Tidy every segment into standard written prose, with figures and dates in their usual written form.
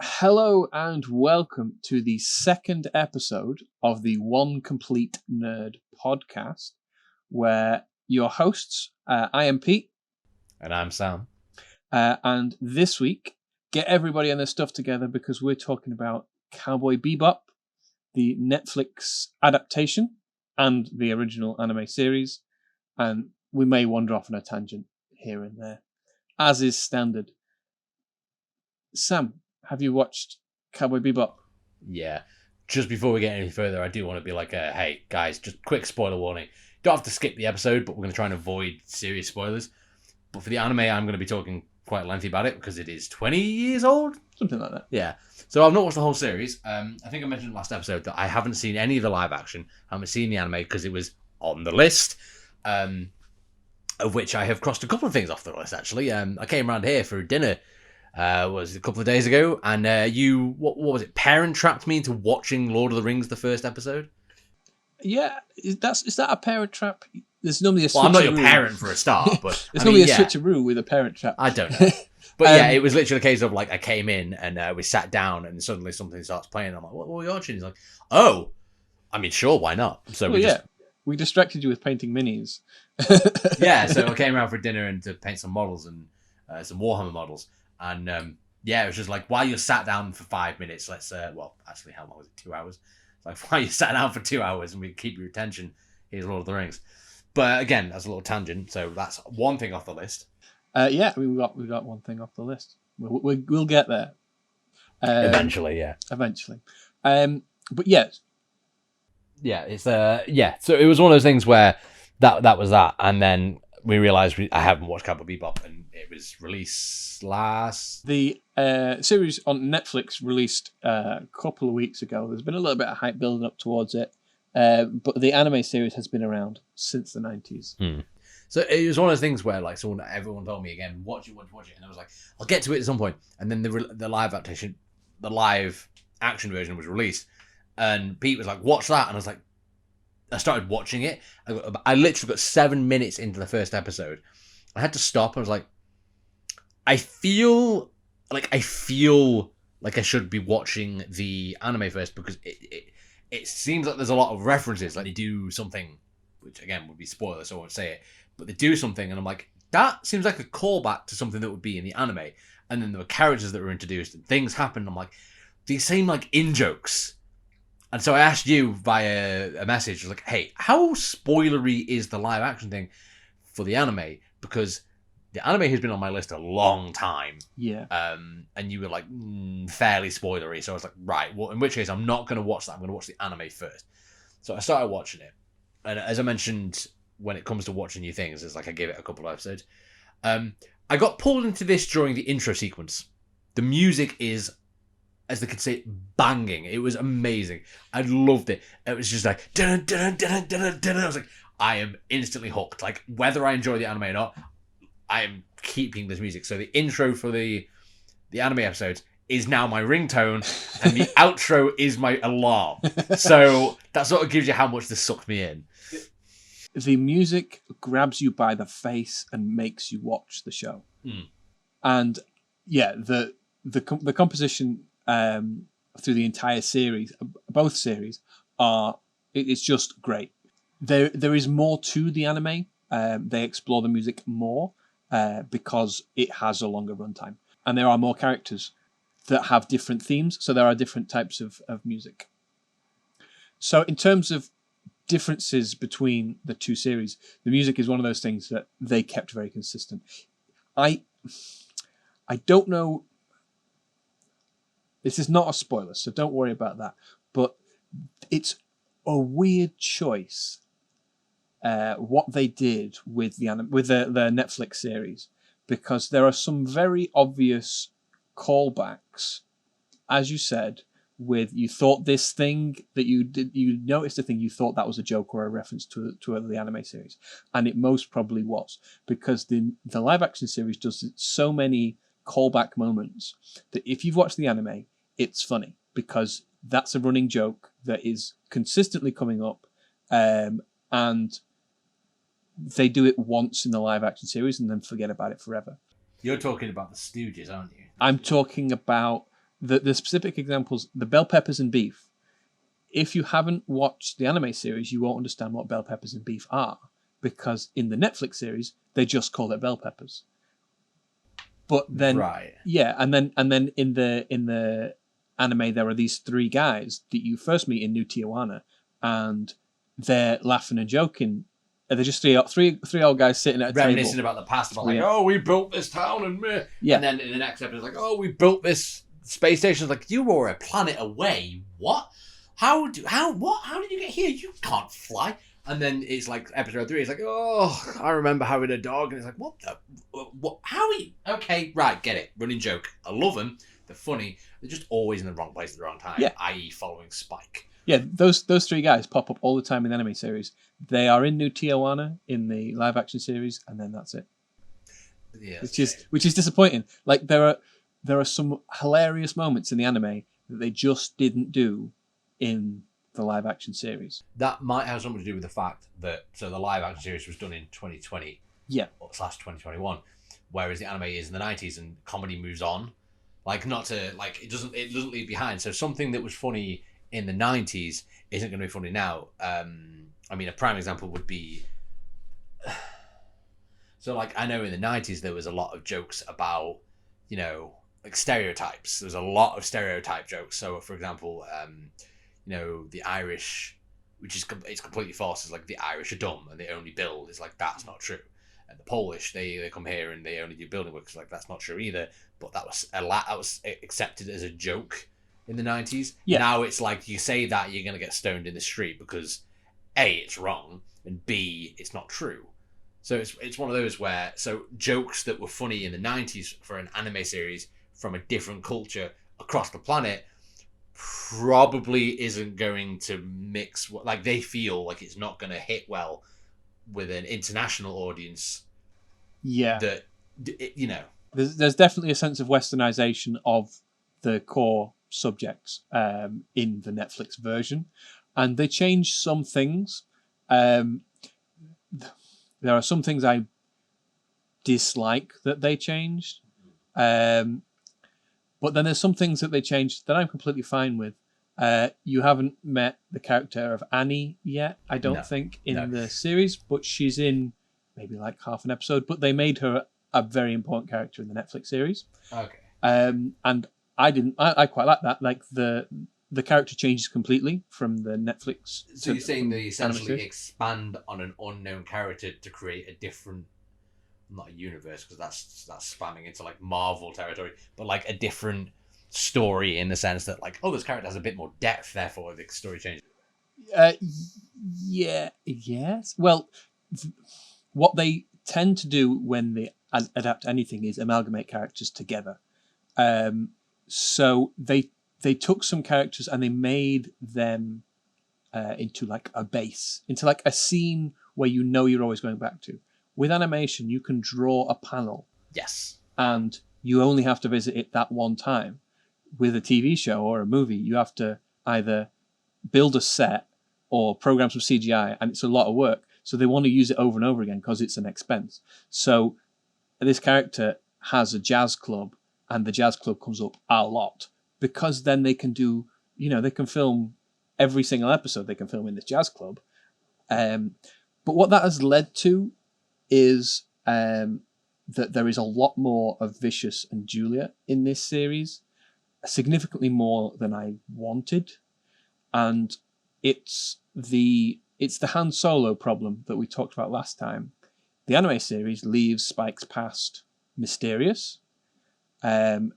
Hello and welcome to the second episode of the One Complete Nerd podcast, where your hosts, I am Pete. And I'm Sam. And this week, get everybody and their stuff together because we're talking about Cowboy Bebop, the Netflix adaptation, and the original anime series. And we may wander off on a tangent here and there, as is standard. Sam, have you watched Cowboy Bebop? Yeah. Just before we get any further, I do want to be like, hey, guys, just quick spoiler warning. You don't have to skip the episode, but we're going to try and avoid serious spoilers. But for the anime, I'm going to be talking quite lengthy about it because it is 20 years old? Something like that. Yeah. So I've not watched the whole series. I think I mentioned last episode that I haven't seen any of the live action. I haven't seen the anime because it was on the list, of which I have crossed a couple of things off the list, actually. I came around here for dinner was a couple of days ago, and you, what was it, parent trapped me into watching Lord of the Rings, the first episode? Yeah, is that a parent trap? There's normally a switcheroo. Well, I'm not your parent for a start, but there's normally a switcheroo with a parent trap. I don't know. But yeah, it was literally a case of like I came in and we sat down and suddenly something starts playing. I'm like, what are you watching? He's like, oh, I mean, sure, why not? So we distracted you with painting minis. Yeah, so I came around for dinner and to paint some models and some Warhammer models. And it was just like, while you sat down for 5 minutes, let's, actually, how long was it? 2 hours? It's like, while you sat down for 2 hours and we keep your attention, here's Lord of the Rings. But again, that's a little tangent, so that's one thing off the list. We got one thing off the list. We'll get there. Eventually, yeah. Eventually. But yeah. Yeah, it's, so it was one of those things where that was that, and then we realised I haven't watched Cowboy Bebop, and it was released last... The series on Netflix released a couple of weeks ago. There's been a little bit of hype building up towards it, but the anime series has been around since the 90s. So it was one of those things where like everyone told me again, watch it, and I was like, I'll get to it at some point. And then the live adaptation, the live action version was released, and Pete was like, watch that, and I was like, I started watching it. I literally got 7 minutes into the first episode. I had to stop. I was like, I feel like I should be watching the anime first because it seems like there's a lot of references. Like they do something, which again would be spoiler, so I won't say it. But they do something, and I'm like, that seems like a callback to something that would be in the anime. And then there were characters that were introduced, and things happened. I'm like, these seem like in-jokes. And so I asked you via a message, like, hey, how spoilery is the live action thing for the anime? Because the anime has been on my list a long time. Yeah. And you were like, fairly spoilery. So I was like, right, well, in which case I'm not going to watch that. I'm going to watch the anime first. So I started watching it. And as I mentioned, when it comes to watching new things, it's like I gave it a couple of episodes. I got pulled into this during the intro sequence. The music is, as they could say, banging. It was amazing. I loved it. It was just like, dun, dun, dun, dun, dun. I was like, I am instantly hooked. Like, whether I enjoy the anime or not, I am keeping this music. So the intro for the anime episodes is now my ringtone, and the outro is my alarm. So that sort of gives you how much this sucked me in. The music grabs you by the face and makes you watch the show. And yeah, the composition through the entire series, both series, it's just great. There is more to the anime. They explore the music more because it has a longer runtime, and there are more characters that have different themes. So there are different types of music. So in terms of differences between the two series, the music is one of those things that they kept very consistent. I don't know. This is not a spoiler, so don't worry about that. But it's a weird choice what they did with the Netflix series, because there are some very obvious callbacks, as you said, with you thought this thing that you noticed a thing, you thought that was a joke or a reference to the anime series, and it most probably was, because the live action series does so many callback moments that if you've watched the anime, it's funny because that's a running joke that is consistently coming up, and they do it once in the live action series and then forget about it forever. You're talking about the Stooges, aren't you? I'm talking about the specific examples, the bell peppers and beef. If you haven't watched the anime series, you won't understand what bell peppers and beef are, because in the Netflix series they just call it bell peppers. But then, Right. yeah, and then in the anime there are these three guys that you first meet in New Tijuana, and they're laughing and joking. They're just three old guys sitting at a Reminiscing table. about the past, about like, oh, we built this town and meh. Yeah. And then in the next episode, it's like, oh, we built this space station. It's like, you were a planet away. What? How did you get here? You can't fly. And then it's like episode 3. It's like, oh, I remember having a dog, and it's like, what? How are you? Okay, right, get it. Running joke. I love them. They're funny. They're just always in the wrong place at the wrong time. Yeah. I.e., following Spike. Yeah, those three guys pop up all the time in the anime series. They are in New Tijuana in the live action series, and then that's it. Yeah, which is disappointing. Like there are some hilarious moments in the anime that they just didn't do in the live action series. That might have something to do with the fact that the live action series was done in 2020. Yeah. / 2021, whereas the anime is in the 90s and comedy moves on. Like, not to like it doesn't leave behind. So something that was funny in the 90s isn't going to be funny now. I mean, a prime example would be, so like, I know in the 90s there was a lot of jokes about, you know, like stereotypes. There's a lot of stereotype jokes. So for example, you know, the Irish, which is it's completely false, is like the Irish are dumb and they only build. It's like, that's not true. And the Polish, they come here and they only do building work. It's like, that's not true either. But that was accepted as a joke in the 90s. Yeah. Now it's like, you say that, you're going to get stoned in the street because A, it's wrong, and B, it's not true. So it's one of those where, so jokes that were funny in the 90s for an anime series from a different culture across the planet probably isn't going to mix, like, they feel like it's not going to hit well with an international audience. Yeah. That, you know. There's definitely a sense of westernization of the core subjects in the Netflix version, and they changed some things. There are some things I dislike that they changed, but then there's some things that they changed that I'm completely fine with. You haven't met the character of Annie yet, I don't think, in the series, but she's in maybe like half an episode, but they made her a very important character in the Netflix series. Okay. And I quite like that. Like the character changes completely from the Netflix. So you're saying they essentially expand on an unknown character to create a different, not a universe, because that's spamming into like Marvel territory, but like a different story in the sense that like, oh, this character has a bit more depth, therefore the story changes. Yes. Well, what they tend to do when they adapt anything is amalgamate characters together. So they took some characters and they made them into like a base, into like a scene where you know you're always going back to. With animation, you can draw a panel. Yes. And you only have to visit it that one time. With a TV show or a movie, you have to either build a set or program some CGI, and it's a lot of work. So they want to use it over and over again because it's an expense. So this character has a jazz club, and the jazz club comes up a lot, because then they can do, you know, they can film every single episode they can film in this jazz club. But what that has led to is that there is a lot more of Vicious and Julia in this series, significantly more than I wanted. And it's the Han Solo problem that we talked about last time. The anime series leaves Spike's past mysterious, and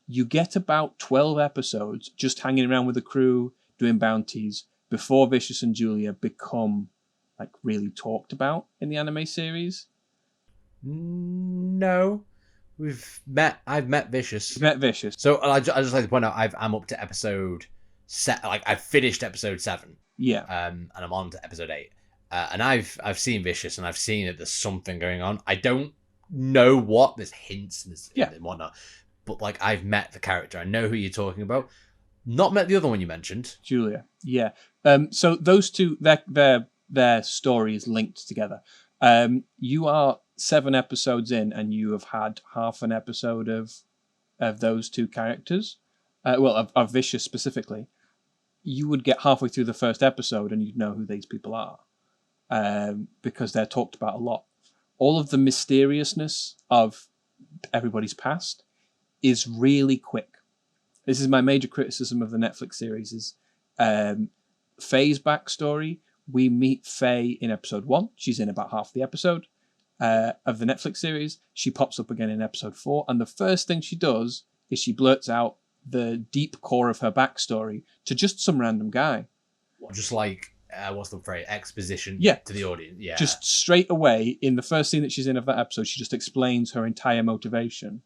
you get about 12 episodes just hanging around with the crew, doing bounties, before Vicious and Julia become like really talked about in the anime series. No, I've met Vicious. You've met Vicious. So I just like to point out I'm up to episode I've finished episode 7. Yeah. And I'm on to episode 8. And I've seen Vicious, and I've seen that there's something going on. I don't know what. There's hints and whatnot. But like, I've met the character. I know who you're talking about. Not met the other one you mentioned. Julia. Yeah. So those two, their story is linked together. You are 7 episodes in, and you have had half an episode of of those two characters, of Vicious specifically, you would get halfway through the first episode and you'd know who these people are, because they're talked about a lot. All of the mysteriousness of everybody's past is really quick. This is my major criticism of the Netflix series, is Faye's backstory. We meet Faye in episode 1. She's in about half the episode of the Netflix series. She pops up again in episode 4. And the first thing she does is she blurts out the deep core of her backstory to just some random guy. Just like, what's the phrase? Exposition to the audience. Yeah. Just straight away, in the first scene that she's in of that episode, she just explains her entire motivation.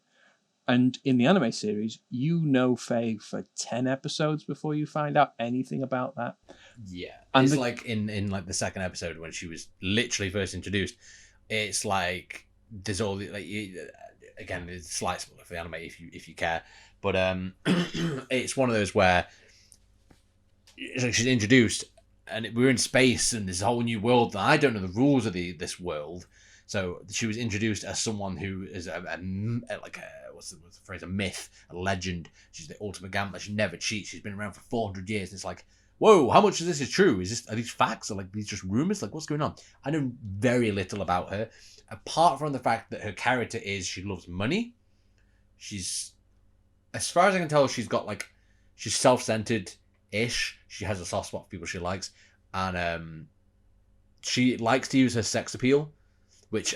And in the anime series, you know Faye for 10 episodes before you find out anything about that. Yeah. And it's like in like the second episode when she was literally first introduced, it's like there's all the, like, again, there's a slight spoiler for the anime if you care, but it's one of those where it's like she's introduced and we're in space and there's a whole new world that I don't know the rules of this world. So she was introduced as someone who is what's the phrase? A myth, a legend. She's the ultimate gambler. She never cheats. She's been around for 400 years. And it's like, whoa, how much of this is true? Are these facts? Or like these just rumors? Like, what's going on? I know very little about her, apart from the fact that her character is she loves money. She's, as far as I can tell, she's self-centered-ish. She has a soft spot for people she likes, and she likes to use her sex appeal. Which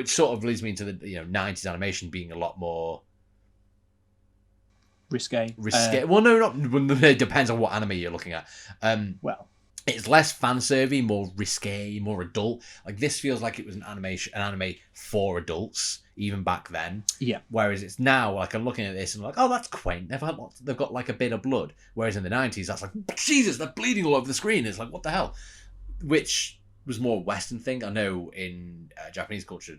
sort of leads me into the 90s animation being a lot more risque. Well, no, not. It depends on what anime you're looking at. It's less fan serving, more risque, more adult. Like this feels like it was an anime for adults even back then. Yeah. Whereas it's now like I'm looking at this and I'm like, oh, that's quaint. They've got like a bit of blood. Whereas in the 90s, that's like, Jesus, they're bleeding all over the screen. It's like, what the hell? Which was more a Western thing. I know in Japanese culture,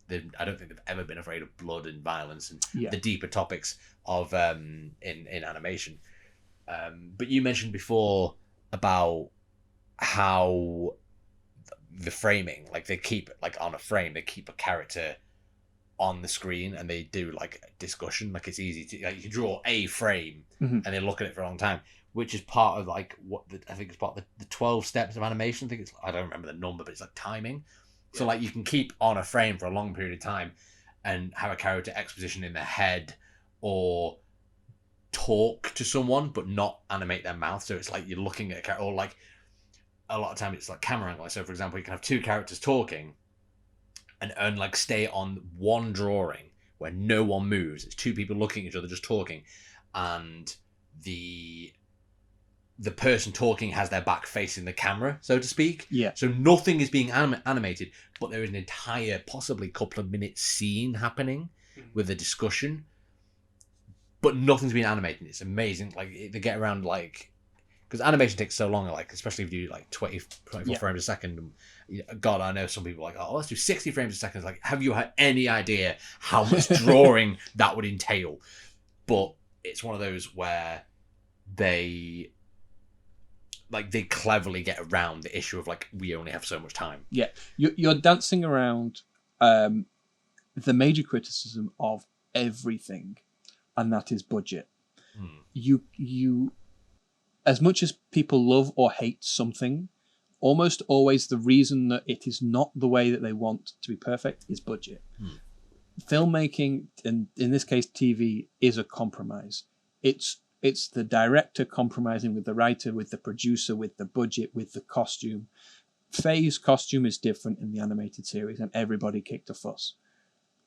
I don't think they've ever been afraid of blood and violence and the deeper topics of in animation. But you mentioned before about how the framing, like they keep like on a frame, they keep a character on the screen and they do like a discussion. Like it's easy to you can draw a frame and they look at it for a long time. Which is part of like I think it's part of the 12 steps of animation. I don't remember the number, but it's like timing. Yeah. So like you can keep on a frame for a long period of time and have a character exposition in their head or talk to someone, but not animate their mouth. So it's like you're looking at a character, or like a lot of time it's like camera angle. So for example, you can have two characters talking and like stay on one drawing where no one moves. It's two people looking at each other, just talking, and the person talking has their back facing the camera, so to speak. Yeah. So nothing is being animated, but there is an entire, possibly couple of minutes scene happening with a discussion, but nothing's being animated. It's amazing. Like they get around like, because animation takes so long, like especially if you do like 24 frames a second. God, I know some people are like, oh, let's do 60 frames a second. It's like, have you had any idea how much drawing that would entail? But it's one of those where they cleverly get around the issue of like we only have so much time. Yeah, you're dancing around the major criticism of everything, and that is budget. You as much as people love or hate something, almost always the reason that it is not the way that they want to be perfect is budget. Filmmaking, and in this case TV, is a compromise. It's the director compromising with the writer, with the producer, with the budget, with the costume. Faye's costume is different in the animated series, and everybody kicked a fuss.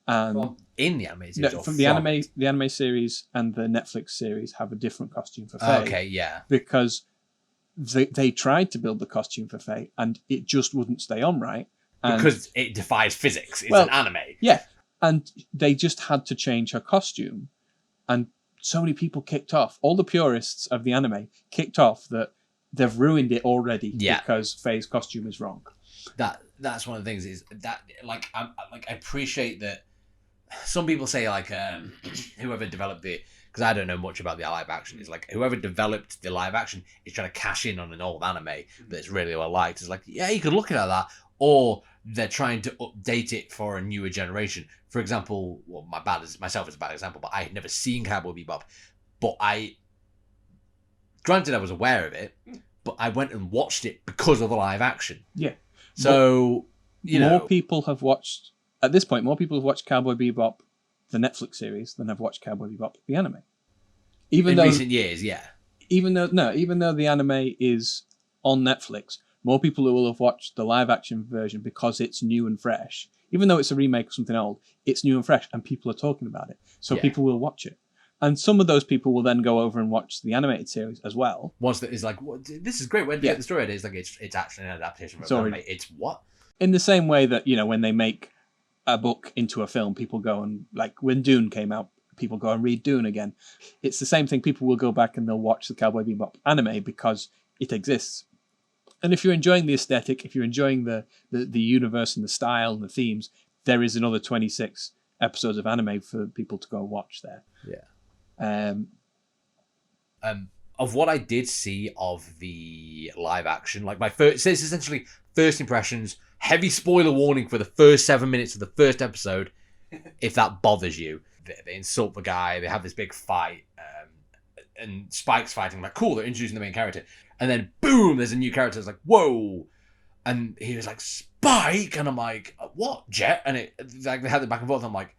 And in the animated series, from the anime series and the Netflix series have a different costume for Faye. Okay, yeah, because they tried to build the costume for Faye, and it just wouldn't stay on right. Because it defies physics. It's an anime. Yeah, and they just had to change her costume, and so many people kicked off. All the purists of the anime kicked off that they've ruined it already because Faye's costume is wrong. That's one of the things is that I appreciate that some people say like whoever developed because I don't know much about the live action, is like whoever developed the live action is trying to cash in on an old anime that's really well liked. It's like, yeah, you could look at that, or they're trying to update it for a newer generation. For example, well, myself is a bad example, but I had never seen Cowboy Bebop, but granted I was aware of it, but I went and watched it because of the live action. Yeah. So, more people have watched, at this point, more people have watched Cowboy Bebop, the Netflix series, than have watched Cowboy Bebop, the anime. In recent years, yeah. Even though the anime is on Netflix, more people will have watched the live action version because it's new and fresh. Even though it's a remake of something old, it's new and fresh, and people are talking about it. So people will watch it. And some of those people will then go over and watch the animated series as well. Once that is like, this is great. Where did you get the story? It's like it's actually an adaptation from anime. It's what? In the same way that, when they make a book into a film, people go and, like when Dune came out, people go and read Dune again. It's the same thing. People will go back and they'll watch the Cowboy Bebop anime because it exists. And if you're enjoying the aesthetic, if you're enjoying the universe and the style and the themes, there is another 26 episodes of anime for people to go and watch there. Yeah. Of what I did see of the live action, like it's essentially first impressions, heavy spoiler warning for the first 7 minutes of the first episode, if that bothers you. They insult the guy, they have this big fight, and Spike's fighting, like, cool, they're introducing the main character. And then, boom, there's a new character. It's like, whoa. And he was like, Spike? And I'm like, what, Jet? And they had the back and forth. I'm like,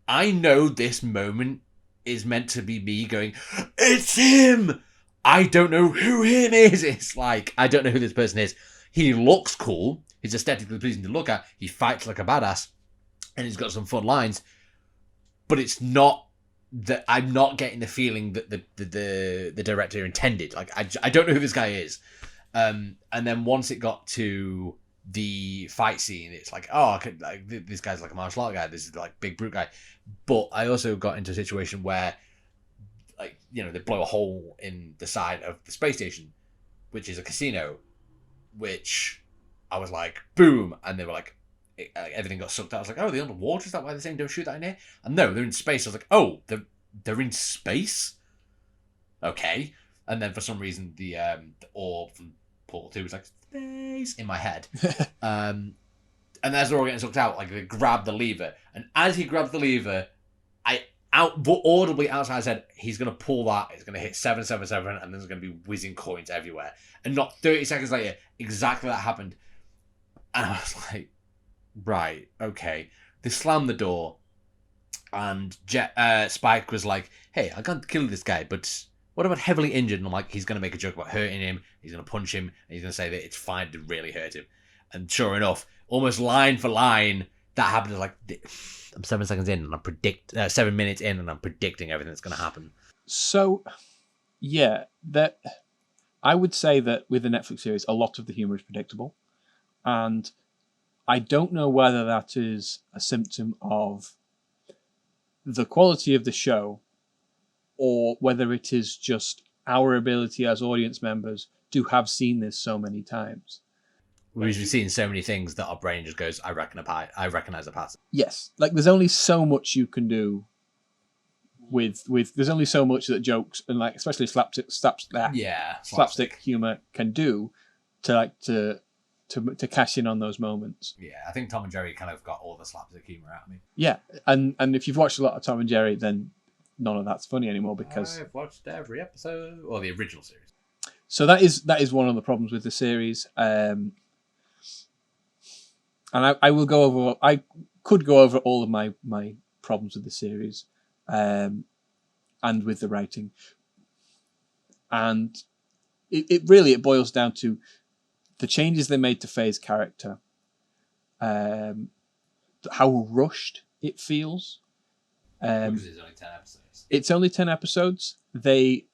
I know this moment is meant to be me going, it's him! I don't know who him is. It's like, I don't know who this person is. He looks cool. He's aesthetically pleasing to look at. He fights like a badass. And he's got some fun lines. But it's not that I'm not getting the feeling that the director intended. Like, I don't know who this guy is. And then once it got to the fight scene, it's like, this guy's like a martial art guy. This is like big brute guy. But I also got into a situation where, like, they blow a hole in the side of the space station, which is a casino, which I was like, boom. And they were like, everything got sucked out. I was like, oh, they're underwater? Is that why they're saying don't shoot that in here? And no, they're in space. I was like, oh, they're in space? Okay. And then for some reason, the orb from Portal 2 was like, space, in my head. And as they're all getting sucked out, like, they grab the lever. And as he grabbed the lever, audibly outside said, he's going to pull that, it's going to hit 777, and there's going to be whizzing coins everywhere. And not 30 seconds later, exactly that happened. And I was like, right, okay. They slammed the door, and Spike was like, hey, I can't kill this guy, but what about heavily injured? And I'm like, he's going to make a joke about hurting him, he's going to punch him, and he's going to say that it's fine to really hurt him. And sure enough, almost line for line, that happened. Like, I'm 7 seconds in, and 7 minutes in, and I'm predicting everything that's going to happen. So, yeah, I would say that with the Netflix series, a lot of the humor is predictable. And I don't know whether that is a symptom of the quality of the show or whether it is just our ability as audience members to have seen this so many times. We've seen so many things that our brain just goes, I recognize a pattern. Yes. Like, there's only so much you can do with there's only so much that jokes and, like, especially slapstick humor can do to cash in on those moments. Yeah, I think Tom and Jerry kind of got all the slapstick humor out of me. Yeah, and if you've watched a lot of Tom and Jerry, then none of that's funny anymore because I've watched every episode, or the original series. So that is one of the problems with the series. And I will go over. I could go over all of my problems with the series, and with the writing. And it boils down to the changes they made to Faye's character, how rushed it feels. Because it's only 10 episodes. It's only 10 episodes. They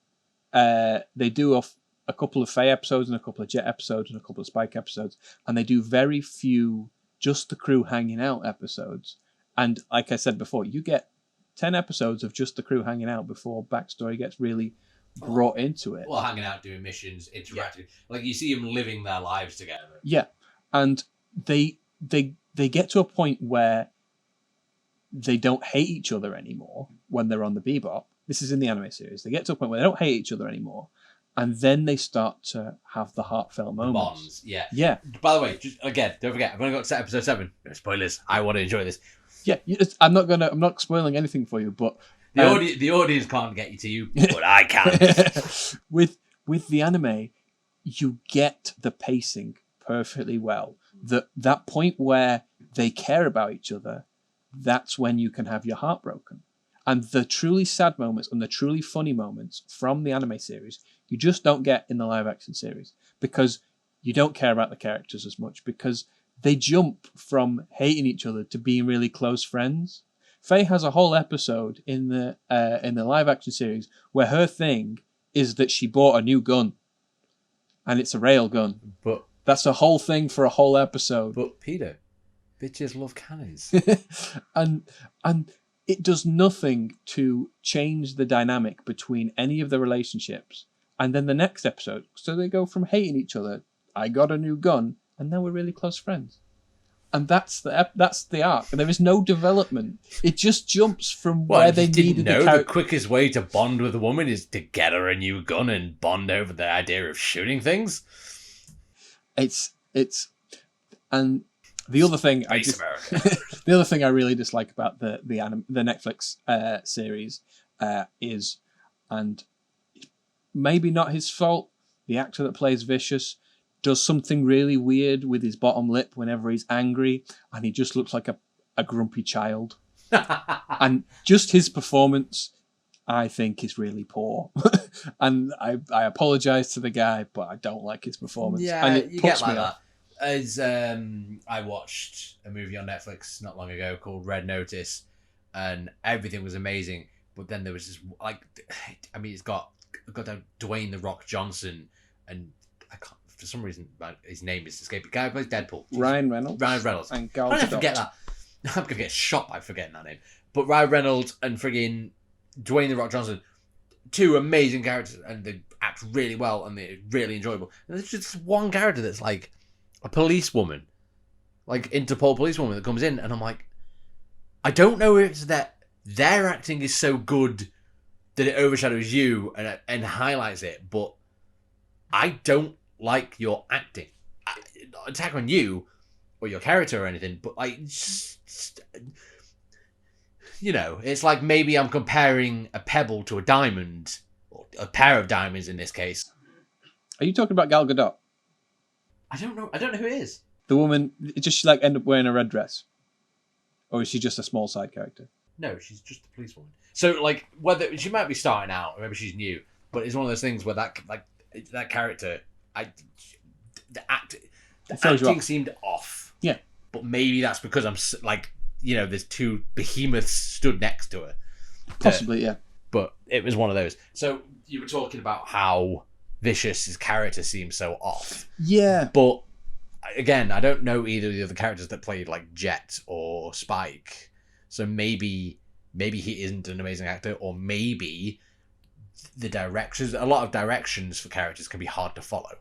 do a couple of Faye episodes and a couple of Jet episodes and a couple of Spike episodes, and they do very few just the crew hanging out episodes. And like I said before, you get 10 episodes of just the crew hanging out before backstory gets really brought into it. Well, hanging out, doing missions, interacting. Yeah. Like, you see them living their lives together. Yeah. And they get to a point where they don't hate each other anymore when they're on the Bebop. This is in the anime series. They get to a point where they don't hate each other anymore. And then they start to have the heartfelt moments. Bonds, yeah. Yeah. By the way, just again, don't forget, I've only got to episode 7. No spoilers. I want to enjoy this. Yeah, I'm not spoiling anything for you, but the audience can't get you to you, but I can. with the anime, you get the pacing perfectly well. That point where they care about each other, that's when you can have your heart broken. And the truly sad moments and the truly funny moments from the anime series, you just don't get in the live action series because you don't care about the characters as much because they jump from hating each other to being really close friends. Faye has a whole episode in the live action series where her thing is that she bought a new gun, and it's a rail gun. But that's a whole thing for a whole episode. But Peter, bitches love cannons, and it does nothing to change the dynamic between any of the relationships. And then the next episode, so they go from hating each other, I got a new gun, and now we're really close friends. And that's the arc. And there is no development. It just jumps from where they needed the quickest way to bond with a woman is to get her a new gun and bond over the idea of shooting things. And the other thing the other thing I really dislike about the Netflix series is, and maybe not his fault, the actor that plays Vicious does something really weird with his bottom lip whenever he's angry, and he just looks like a grumpy child. And just his performance, I think, is really poor. And I apologise to the guy, but I don't like his performance. Yeah, and it you puts get like me that. off. As I watched a movie on Netflix not long ago called Red Notice, and everything was amazing, but then there was this it's got Dwayne "The Rock" Johnson, and I can't, for some reason his name is escaping. The guy who plays Deadpool, Ryan Reynolds, and Gal I Gadot. forget that. I'm gonna get shot by forgetting that name. But Ryan Reynolds and friggin' Dwayne "The Rock" Johnson, two amazing characters, and they act really well, and they're really enjoyable. And there's just one character that's like a policewoman, like Interpol policewoman that comes in, and I'm like, I don't know if it's that their acting is so good that it overshadows you and highlights it, but I don't like your acting. Not attack on you or your character or anything, but it's like maybe I'm comparing a pebble to a diamond, or a pair of diamonds in this case. Are you talking about Gal Gadot? I don't know who it is. The woman, just she end up wearing a red dress? Or is she just a small side character? No, she's just a policewoman. So, whether she might be starting out, or maybe she's new, but it's one of those things where that character, the acting seemed off. Yeah. But maybe that's because I'm there's two behemoths stood next to her. Possibly, yeah. But it was one of those. So you were talking about how Vicious's character seems so off. Yeah. But again, I don't know either of the other characters that played like Jet or Spike. So maybe he isn't an amazing actor, or maybe a lot of directions for characters can be hard to follow.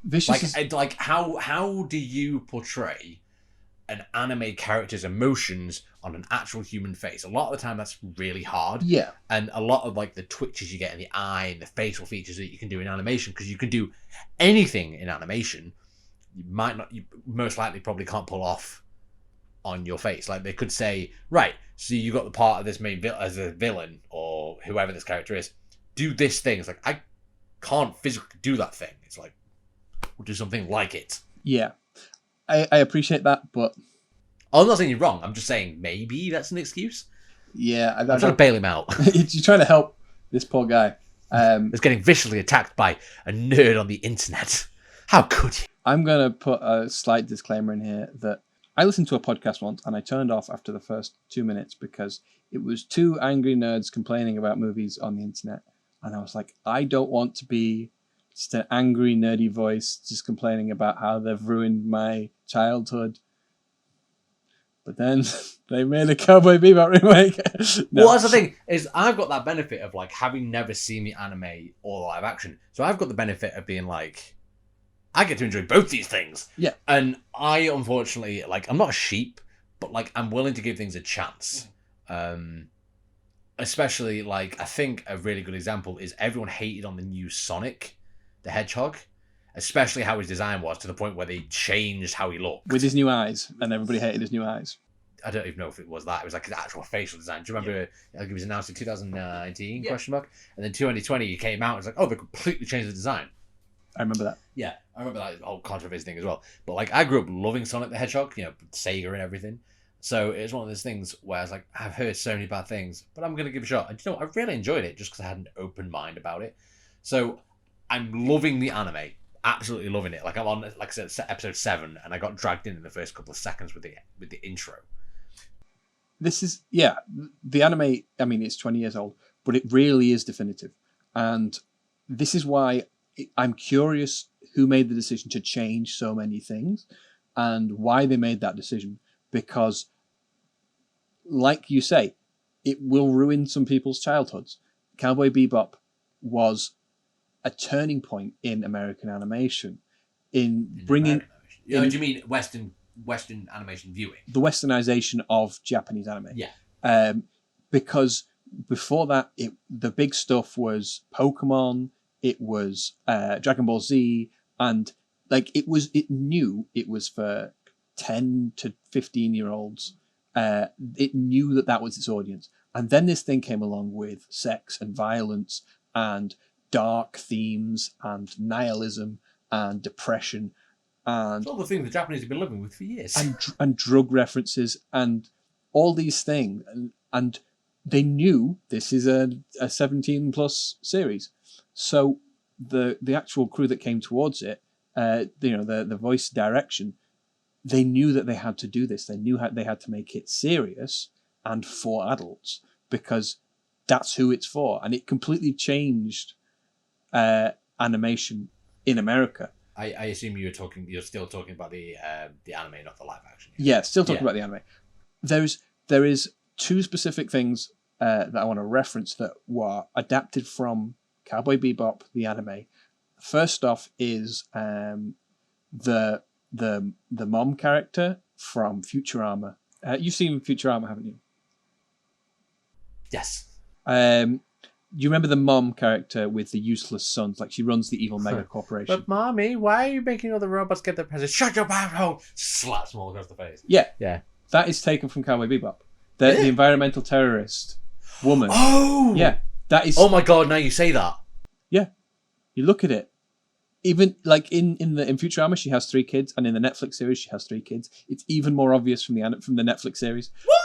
Vicious how do you portray an anime character's emotions on an actual human face? A lot of the time that's really hard. Yeah. And a lot of the twitches you get in the eye and the facial features that you can do in animation, because you can do anything in animation, you most likely probably can't pull off on your face. Like they could say, right, so you got the part of this main as a villain or whoever this character is, do this thing. It's like, I can't physically do that thing. It's like, we'll do something like it. Yeah. I appreciate that, but I'm not saying you're wrong. I'm just saying maybe that's an excuse. Yeah. I'm trying to bail him out. You're trying to help this poor guy. He's getting viciously attacked by a nerd on the internet. How could you? I'm going to put a slight disclaimer in here that I listened to a podcast once and I turned off after the first 2 minutes because it was two angry nerds complaining about movies on the internet. And I was like, I don't want to be just an angry, nerdy voice just complaining about how they've ruined my childhood. But then they made a Cowboy Bebop remake. No. Well, that's the thing, is I've got that benefit of having never seen the anime or live action. So I've got the benefit of being I get to enjoy both these things. Yeah. And I, unfortunately, I'm not a sheep, but I'm willing to give things a chance. And Especially, like, I think a really good example is everyone hated on the new Sonic the Hedgehog, especially how his design was, to the point where they changed how he looked. With his new eyes, and everybody hated his new eyes. I don't even know if it was that. It was like his actual facial design. Do you remember like it was announced in 2019, question mark? And then 2020 he came out and it's like, oh, they completely changed the design. I remember that. Yeah, I remember that whole controversy thing as well. But like, I grew up loving Sonic the Hedgehog, you know, Sega and everything. So it was one of those things where I was like, I've heard so many bad things, but I'm going to give it a shot. And you know, I really enjoyed it just because I had an open mind about it. So I'm loving the anime, absolutely loving it. Like I'm on, like I said, episode 7, and I got dragged in the first couple of seconds with the intro. This is, the anime, I mean, it's 20 years old, but it really is definitive. And this is why I'm curious who made the decision to change so many things and why they made that decision. Because, like you say, it will ruin some people's childhoods. Cowboy Bebop was a turning point in American animation, in bringing... Do you mean Western animation viewing? The westernization of Japanese anime. Yeah. Because before that, the big stuff was Pokemon, it was Dragon Ball Z, and like it knew it was for 10 to 15-year-olds. It knew that was its audience. And then this thing came along with sex and violence and dark themes and nihilism and depression and it's all the things the Japanese have been living with for years. And drug references and all these things. And they knew this is a 17-plus series. So the actual crew that came towards it, the voice direction, they knew that they had to do this. They knew they had to make it serious and for adults because that's who it's for. And it completely changed animation in America. I assume you're still talking about the anime, not the live action. Yeah, still talking about the anime. There is 2 specific things that I want to reference that were adapted from Cowboy Bebop, the anime. First off is the mom character from Futurama. You've seen Futurama, haven't you? Yes. You remember the mom character with the useless sons? Like she runs the evil mega corporation. But mommy, why are you making all the robots get their presents? Shut your mouth hole! Slaps them all across the face. Yeah. Yeah. That is taken from Cowboy Bebop. The environmental terrorist woman. Oh! Yeah. That is... Oh my god, now you say that. Yeah. You look at it. Even like in Futurama, she has 3 kids, and in the Netflix series, she has 3 kids. It's even more obvious from the Netflix series. What?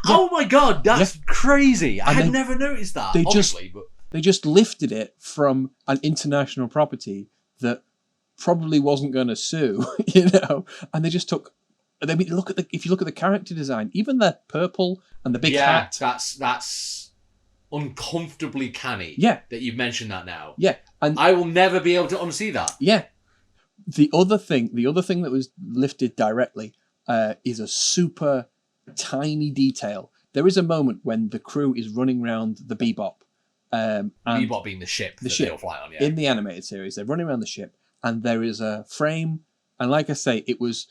Yeah. Oh my god, that's crazy! I had never noticed that. They just lifted it from an international property that probably wasn't going to sue, and they just took. I mean, if you look at the character design, even the purple and the big hat. That's uncomfortably canny. Yeah, that you've mentioned that now. Yeah, and I will never be able to unsee that. Yeah, the other thing that was lifted directly is a super tiny detail. There is a moment when the crew is running around the Bebop. Bebop being the ship that they'll fly on, yeah. In the animated series, they're running around the ship, and there is a frame, and like I say, it's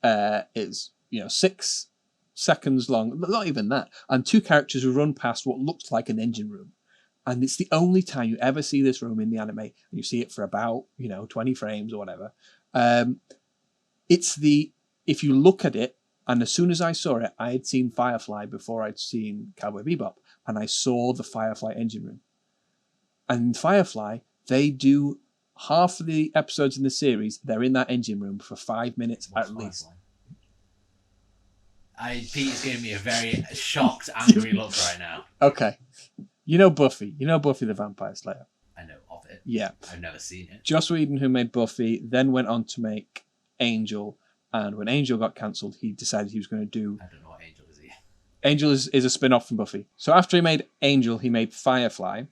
6 seconds long, not even that, and 2 characters who run past what looks like an engine room, and it's the only time you ever see this room in the anime, and you see it for about 20 frames or whatever. If you look at it, and as soon as I saw it, I had seen Firefly before I'd seen Cowboy Bebop, and I saw the Firefly engine room. And in Firefly, they do half of the episodes in the series, they're in that engine room for 5 minutes at least. Pete's giving me a very shocked, angry look right now. Okay. Buffy. Buffy the Vampire Slayer. I know of it. Yeah. I've never seen it. Joss Whedon, who made Buffy, then went on to make Angel. And when Angel got cancelled, he decided he was going to do... I don't know what Angel is. Angel is a spin-off from Buffy. So after he made Angel, he made Firefly.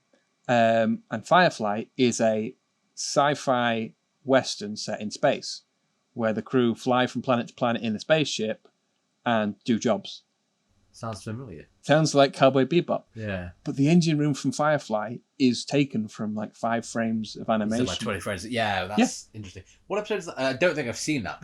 And Firefly is a sci-fi western set in space, where the crew fly from planet to planet in a spaceship and do jobs. Sounds familiar. Sounds like Cowboy Bebop. Yeah. But the engine room from Firefly is taken from like 5 frames of animation. Like 20 frames. Yeah, that's interesting. What episode is that? I don't think I've seen that.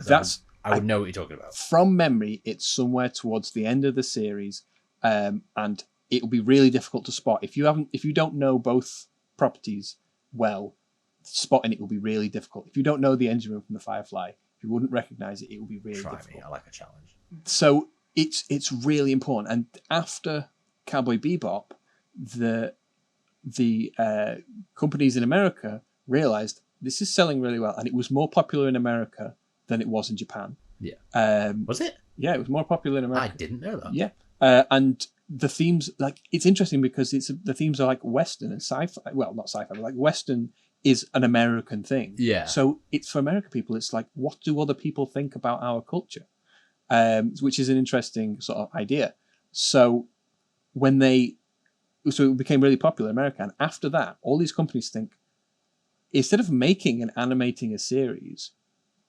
I would know what you're talking about. From memory, it's somewhere towards the end of the series, and it'll be really difficult to spot. If you don't know both properties well, spotting it will be really difficult. If you don't know the engine room from the Firefly, if you wouldn't recognize it, it will be really difficult. Me. I like a challenge. So it's really important. And after Cowboy Bebop, the companies in America realized this is selling really well, and it was more popular in America than it was in Japan. Yeah. Was it? Yeah, it was more popular in America. I didn't know that. Yeah. And the themes, like, it's interesting because the themes are like Western and sci-fi. Well, not sci-fi, but like Western is an American thing. Yeah. So it's for American people. It's like, what do other people think about our culture? Which is an interesting sort of idea. So it became really popular in America. And after that, all these companies think, instead of making and animating a series,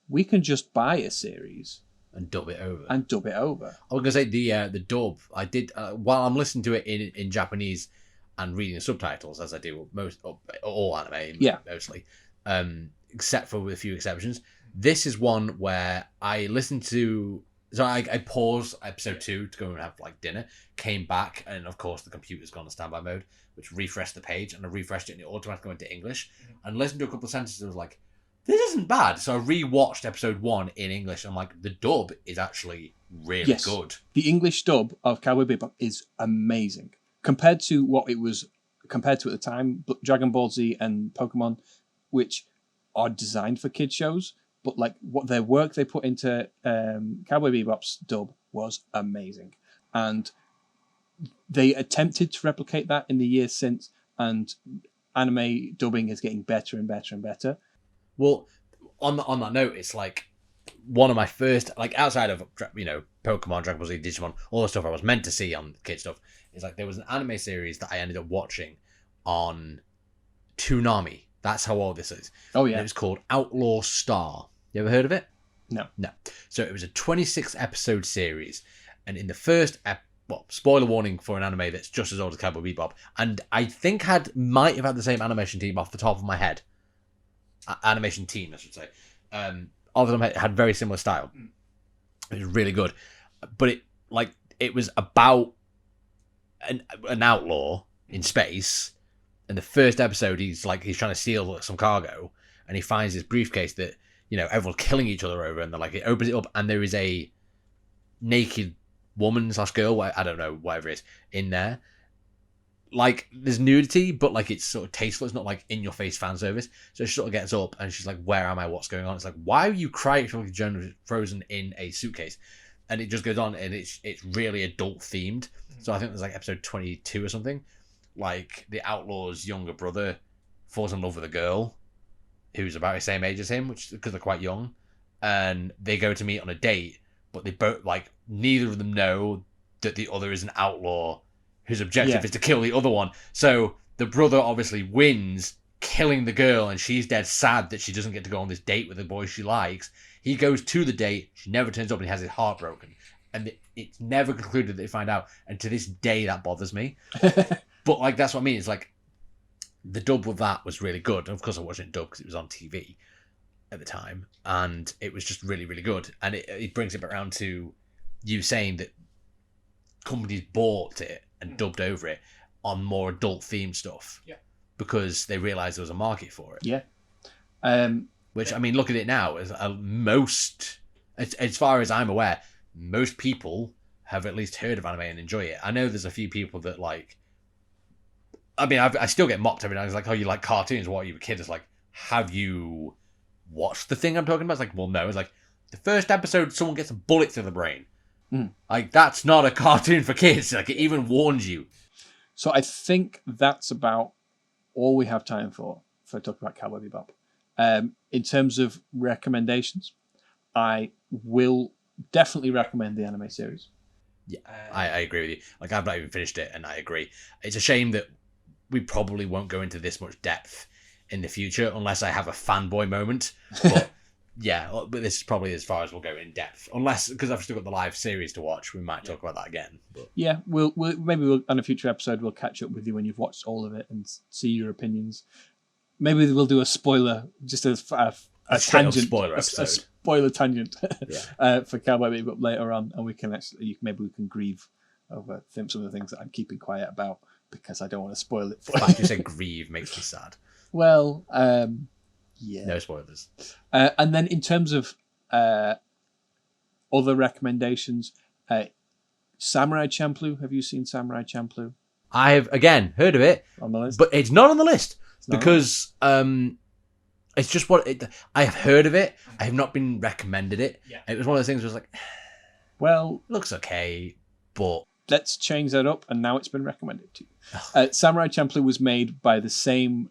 we can just buy a series and dub it over. I was gonna say the dub. I did while I'm listening to it in Japanese and reading the subtitles, as I do most all anime, mostly, except for with a few exceptions. This is one where I listened to. So I paused episode 2 to go and have like dinner, came back, and of course the computer's gone to standby mode, which refreshed the page, and I refreshed it and it automatically went to English, and listened to a couple of sentences. I was like, this isn't bad. So I rewatched episode 1 in English. I'm like, the dub is actually really good. The English dub of Cowboy Bebop is amazing compared to what it was compared to at the time. Dragon Ball Z and Pokemon, which are designed for kids shows. But like what their work they put into Cowboy Bebop's dub was amazing, and they attempted to replicate that in the years since. And anime dubbing is getting better and better and better. Well, on that note, it's like one of my first, like outside of Pokemon, Dragon Ball Z, Digimon, all the stuff I was meant to see on kid stuff. Is like there was an anime series that I ended up watching on Toonami. That's how old this is. Oh yeah, and it was called Outlaw Star. You ever heard of it? No. So it was a 26 episode series, and in the first spoiler warning for an anime that's just as old as Cowboy Bebop, and I think might have had the same animation team off the top of my head. Animation team, I should say. All of them had very similar style. It was really good, but it was about an outlaw in space. In the first episode, he's trying to steal some cargo, and he finds this briefcase that everyone's killing each other over, and it opens it up, and there is a naked woman / girl, I don't know, whatever it is, in there. Like, there's nudity, but it's sort of tasteful. It's not in your face fan service. So she sort of gets up and she's like, "Where am I? What's going on?" It's like, why are you cryogenically frozen in a suitcase? And it just goes on, and it's really adult themed. So I think there's episode 22 or something. The outlaw's younger brother falls in love with a girl who's about the same age as him, which because they're quite young, and they go to meet on a date, but they both neither of them know that the other is an outlaw whose objective is to kill the other one. So the brother obviously wins, killing the girl, and she's dead sad that she doesn't get to go on this date with the boy she likes. He goes to the date, she never turns up, and he has his heart broken. And it's never concluded that they find out, and to this day that bothers me. But that's what I mean. It's the dub of that was really good. And of course I watched it in dub because it was on TV at the time, and it was just really, really good. And it brings it back around to you saying that companies bought it and dubbed over it on more adult themed stuff because they realized there was a market for it. Which, I mean, look at it now. As far as I'm aware, most people have at least heard of anime and enjoy it. I know there's a few people that I mean, I still get mocked every now and then. It's like, "Oh, you like cartoons? What are you, a kid?" It's like, have you watched the thing I'm talking about? It's like, well, no. It's like, the first episode, someone gets a bullet through the brain. That's not a cartoon for kids. It even warns you. So I think that's about all we have time for talking about Cowboy Bebop. In terms of recommendations, I will definitely recommend the anime series. Yeah, I agree with you. I've not even finished it, and I agree. It's a shame that we probably won't go into this much depth in the future unless I have a fanboy moment. But but this is probably as far as we'll go in depth. Unless, because I've still got the live series to watch, we might talk about that again. But. Yeah, we'll on a future episode we'll catch up with you when you've watched all of it and see your opinions. Maybe we'll do a spoiler, just a tangent, spoiler episode. A spoiler tangent for Cowboy Bebop later on, and we can maybe we can grieve over some of the things that I'm keeping quiet about because I don't want to spoil it for The fact you said grieve makes me sad. Well, yeah. No spoilers. And then in terms of other recommendations, Samurai Champloo. Have you seen Samurai Champloo? I have, again, heard of it, On the list? but it's not on the list not because it's just I have heard of it. I have not been recommended it. Yeah. It was one of those things where I was like, well, looks okay, but let's change that up, and now it's been recommended to you. Samurai Champloo was made by the same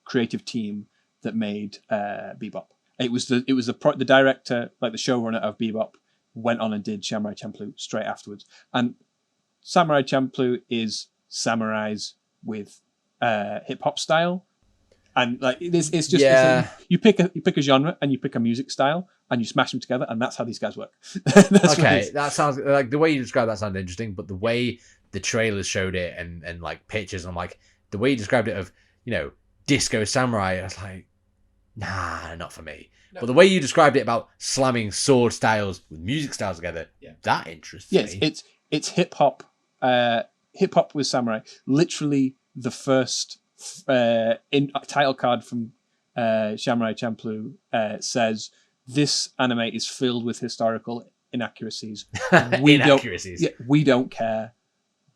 creative team that made Bebop. It was the director, like the showrunner of Bebop, went on and did Samurai Champloo straight afterwards. And Samurai Champloo is samurais with hip hop style, and like it's just you pick a genre and you pick a music style and you smash them together, and that's how these guys work. Okay, that sounds like the way you describe that sounded interesting, but the way the trailers showed it and like pictures, I'm like the way you described it of disco samurai, I was like, nah, not for me. No. But the way you described it about slamming sword styles with music styles together, that interests me. Yes, it's hip hop. Hip hop with samurai. Literally, the first title card from Samurai Champloo says, "This anime is filled with historical inaccuracies. We don't care.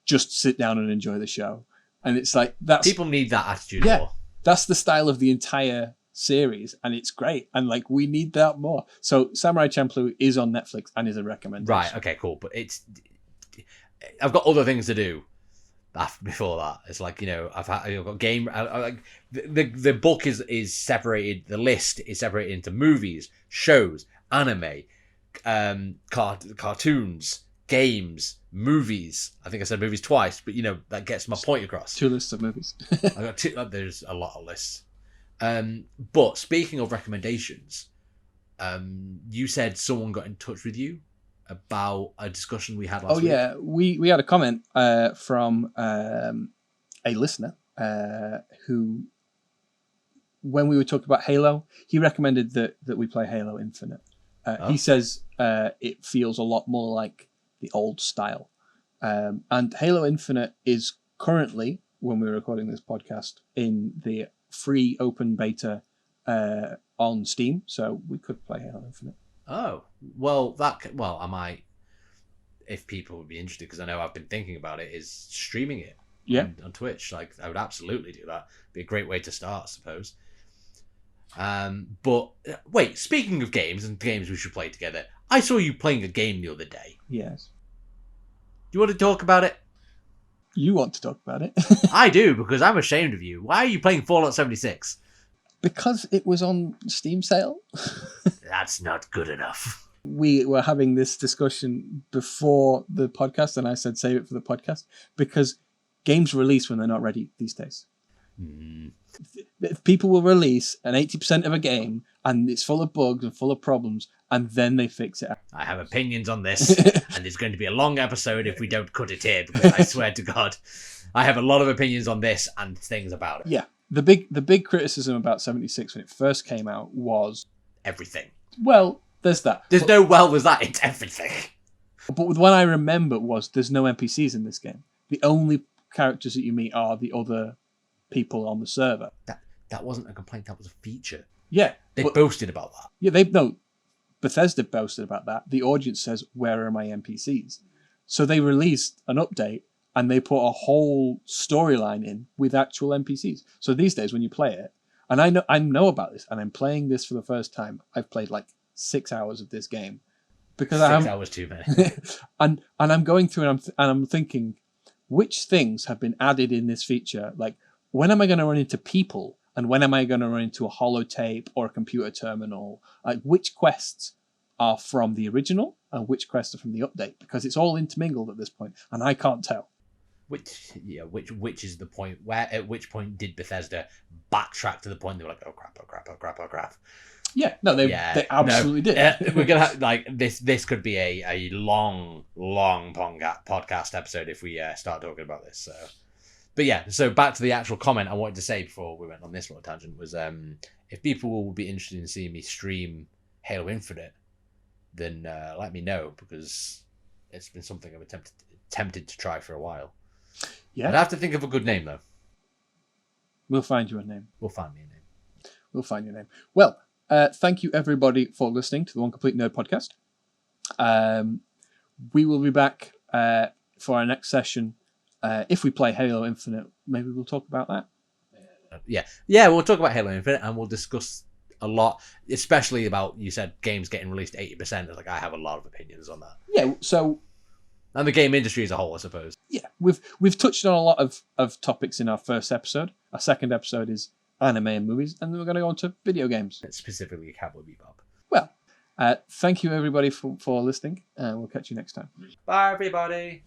Just sit down and enjoy the show." And it's like people need that attitude more. That's the style of the entire series, and it's great, and like we need that more. So Samurai Champloo is on Netflix and is a recommendation. Right, okay, cool. But I've got other things to do before that. It's like, I've got game. The book is separated. The list is separated into movies, shows, anime, cartoons, games, movies. I think I said movies twice, but that gets my point across. 2 lists of movies. I got 2. There's a lot of lists. But speaking of recommendations, you said someone got in touch with you about a discussion we had last week. Oh yeah, we had a comment from a listener who, when we were talking about Halo, he recommended that we play Halo Infinite. He says it feels a lot more like the old style, and Halo Infinite is currently, when we're recording this podcast, in the free open beta on Steam, so we could play Halo Infinite. Oh, well, I might, if people would be interested, because I know I've been thinking about it, is streaming it on Twitch. Like, I would absolutely do that. Be a great way to start, I suppose. But wait, speaking of games and games we should play together, I saw you playing a game the other day. Yes. Do you want to talk about it? You want to talk about it. I do, because I'm ashamed of you. Why are you playing Fallout 76? Because it was on Steam sale. That's not good enough. We were having this discussion before the podcast, and I said save it for the podcast, because games release when they're not ready these days. If people will release an 80% of a game, and it's full of bugs and full of problems, and then they fix it. I have opinions on this, and it's going to be a long episode if we don't cut it here, because I swear to God, I have a lot of opinions on this and things about it. Yeah. The big criticism about 76 when it first came out was everything. Well, there's that. There's that. It's everything. But what I remember was there's no NPCs in this game. The only characters that you meet are the other people on the server. That wasn't a complaint. That was a feature. Yeah, they boasted about that. Yeah, Bethesda boasted about that. The audience says, "Where are my NPCs?" So they released an update. And they put a whole storyline in with actual NPCs. So these days, when you play it, and I know about this, and I'm playing this for the first time. I've played like 6 hours of this game because 6 hours too many. and I'm going through and I'm thinking, which things have been added in this feature? Like, when am I going to run into people, and when am I going to run into a holotape or a computer terminal? Like, which quests are from the original and which quests are from the update? Because it's all intermingled at this point, and I can't tell. Which is the point? Where at which point did Bethesda backtrack to the point they were like, oh crap? Yeah, no, they absolutely did. We're gonna have, like this could be a long podcast episode if we start talking about this. So, but yeah, so back to the actual comment I wanted to say before we went on this little tangent was, if people would be interested in seeing me stream Halo Infinite, then let me know, because it's been something I've attempted tempted to try for a while. Yeah. I'd have to think of a good name, though. We'll find you a name. We'll find me a name. We'll find your name. Well, thank you everybody for listening to the One Complete Nerd podcast. We will be back for our next session. If we play Halo Infinite, maybe we'll talk about that. Yeah, we'll talk about Halo Infinite and we'll discuss a lot, especially about, you said, games getting released 80%. Like, I have a lot of opinions on that. Yeah, so... And the game industry as a whole, I suppose. Yeah, we've touched on a lot of topics in our first episode. Our second episode is anime and movies, and then we're going to go on to video games. Specifically Cowboy Bebop. Well, thank you everybody for listening, and we'll catch you next time. Bye, everybody.